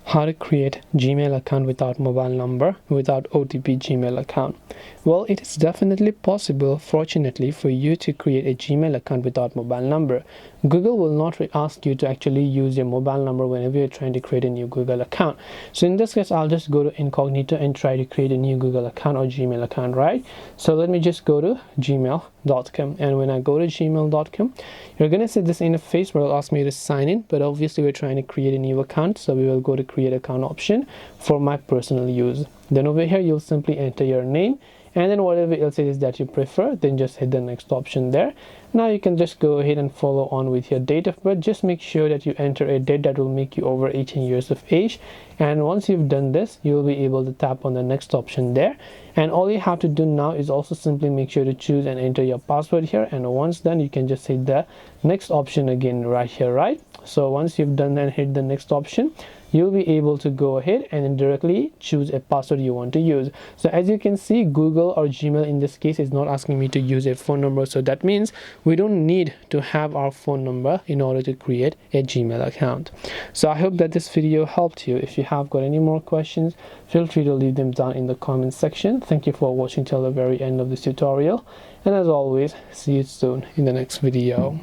How to create Gmail account without mobile number, without OTP Gmail account. Well, it is definitely possible, fortunately, for you to create a Gmail account without mobile number. Google will not ask you to actually use your mobile number whenever you're trying to create a new Google account. So in this case, I'll just go to Incognito and try to create a new Google account or Gmail account, right? So let me just go to gmail.com, and when I go to gmail.com, you're gonna see this interface where it'll ask me to sign in, but obviously we're trying to create a new account, so we will go to create account option for my personal use. Then over here you'll simply enter your name, and then whatever else it is that you prefer, then just hit the next option there. Now you can just go ahead and follow on with your date of birth. Just make sure that you enter a date that will make you over 18 years of age, and once you've done this, you'll be able to tap on the next option there. And all you have to do now is also simply make sure to choose and enter your password here, and once done, you can just hit the next option again right here, right? So once you've done that, hit the next option, you'll be able to go ahead and then directly choose a password you want to use. So as you can see, Google or Gmail in this case is not asking me to use a phone number, so that means we don't need to have our phone number in order to create a Gmail account. So I hope that this video helped you. If you have got any more questions, feel free to leave them down in the comment section. Thank you for watching till the very end of this tutorial, and as always, see you soon in the next video.